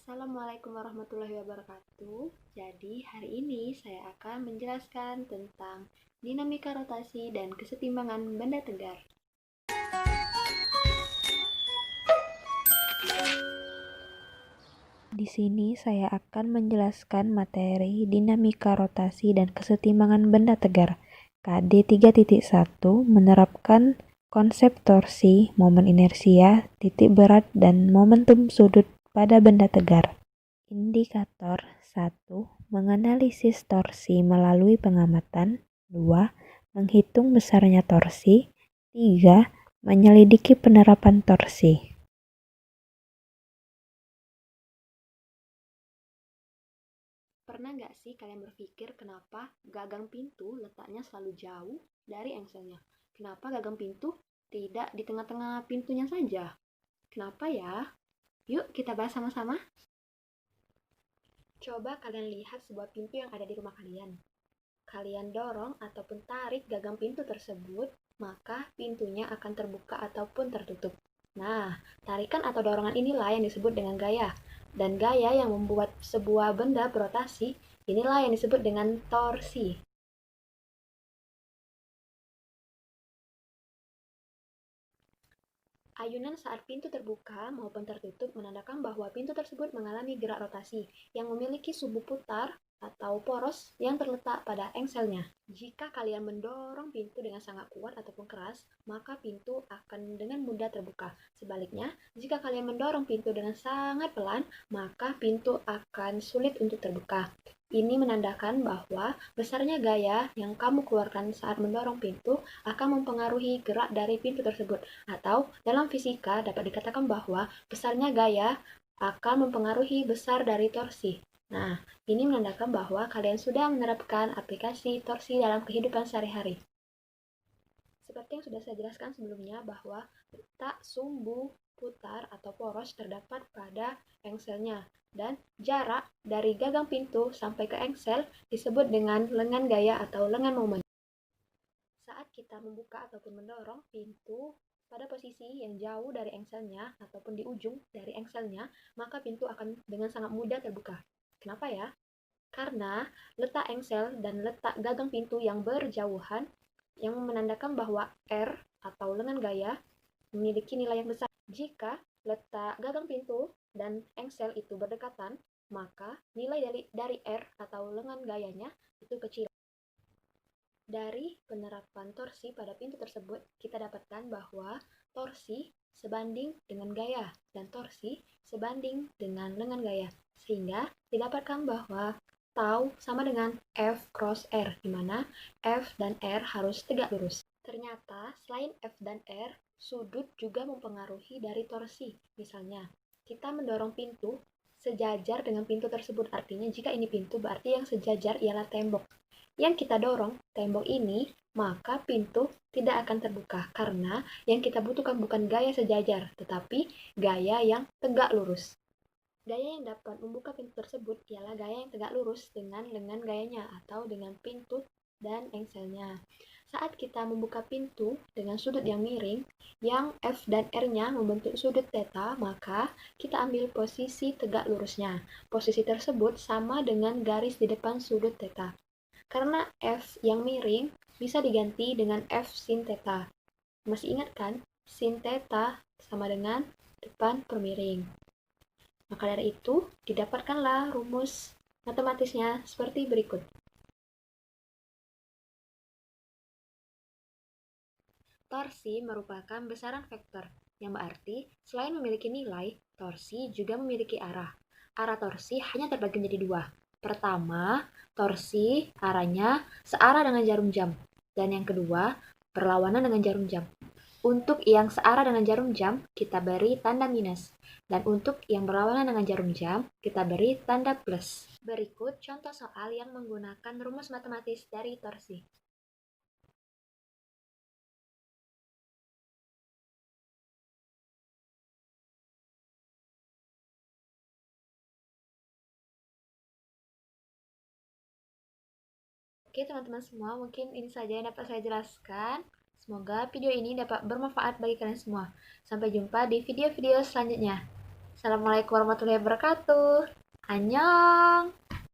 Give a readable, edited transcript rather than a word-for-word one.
Assalamualaikum warahmatullahi wabarakatuh. Jadi, hari ini saya akan menjelaskan tentang dinamika rotasi dan kesetimbangan benda tegar. Di sini saya akan menjelaskan materi dinamika rotasi dan kesetimbangan benda tegar. KD 3.1 menerapkan konsep torsi, momen inersia, titik berat, dan momentum sudut pada benda tegar. Indikator 1. Menganalisis torsi melalui pengamatan. 2. Menghitung besarnya torsi. 3. Menyelidiki penerapan torsi. Pernah nggak sih kalian berpikir kenapa gagang pintu letaknya selalu jauh dari engselnya? Kenapa gagang pintu tidak di tengah-tengah pintunya saja? Kenapa ya? Yuk kita bahas sama-sama. Coba kalian lihat sebuah pintu yang ada di rumah kalian. Kalian dorong ataupun tarik gagang pintu tersebut, maka pintunya akan terbuka ataupun tertutup. Nah, tarikan atau dorongan inilah yang disebut dengan gaya. Dan gaya yang membuat sebuah benda berotasi, inilah yang disebut dengan torsi. Ayunan saat pintu terbuka maupun tertutup menandakan bahwa pintu tersebut mengalami gerak rotasi yang memiliki sumbu putar atau poros yang terletak pada engselnya. Jika kalian mendorong pintu dengan sangat kuat ataupun keras, maka pintu akan dengan mudah terbuka. Sebaliknya, jika kalian mendorong pintu dengan sangat pelan, maka pintu akan sulit untuk terbuka. Ini menandakan bahwa besarnya gaya yang kamu keluarkan saat mendorong pintu akan mempengaruhi gerak dari pintu tersebut. Atau dalam fisika dapat dikatakan bahwa besarnya gaya akan mempengaruhi besar dari torsi. Nah, ini menandakan bahwa kalian sudah menerapkan aplikasi torsi dalam kehidupan sehari-hari. Seperti yang sudah saya jelaskan sebelumnya bahwa letak sumbu putar atau poros terdapat pada engselnya dan jarak dari gagang pintu sampai ke engsel disebut dengan lengan gaya atau lengan momen. Saat kita membuka ataupun mendorong pintu pada posisi yang jauh dari engselnya ataupun di ujung dari engselnya, maka pintu akan dengan sangat mudah terbuka. Kenapa ya? Karena letak engsel dan letak gagang pintu yang berjauhan yang menandakan bahwa R atau lengan gaya memiliki nilai yang besar. Jika letak gagang pintu dan engsel itu berdekatan, maka nilai dari R atau lengan gayanya itu kecil. Dari penerapan torsi pada pintu tersebut, kita dapatkan bahwa torsi sebanding dengan gaya dan torsi sebanding dengan lengan gaya. Sehingga didapatkan bahwa tau sama dengan F cross R, di mana F dan R harus tegak lurus. Ternyata selain F dan R, sudut juga mempengaruhi dari torsi. Misalnya, kita mendorong pintu sejajar dengan pintu tersebut. Artinya jika ini pintu, berarti yang sejajar ialah tembok. Yang kita dorong tembok ini, maka pintu tidak akan terbuka karena yang kita butuhkan bukan gaya sejajar, tetapi gaya yang tegak lurus. Gaya yang dapat membuka pintu tersebut ialah gaya yang tegak lurus dengan lengan gayanya atau dengan pintu dan engselnya. Saat kita membuka pintu dengan sudut yang miring, yang F dan R-nya membentuk sudut theta, maka kita ambil posisi tegak lurusnya. Posisi tersebut sama dengan garis di depan sudut theta. Karena F yang miring bisa diganti dengan F sin theta. Masih ingat kan? Sin theta sama dengan depan per miring. Maka dari itu, didapatkanlah rumus matematisnya seperti berikut. Torsi merupakan besaran vektor, yang berarti selain memiliki nilai, torsi juga memiliki arah. Arah torsi hanya terbagi menjadi dua. Pertama, torsi arahnya searah dengan jarum jam. Dan yang kedua, berlawanan dengan jarum jam. Untuk yang searah dengan jarum jam, kita beri tanda minus. Dan untuk yang berlawanan dengan jarum jam, kita beri tanda plus. Berikut contoh soal yang menggunakan rumus matematis dari torsi. Oke teman-teman semua, mungkin ini saja yang dapat saya jelaskan. Semoga video ini dapat bermanfaat bagi kalian semua. Sampai jumpa di video-video selanjutnya. Assalamualaikum warahmatullahi wabarakatuh. Annyeong.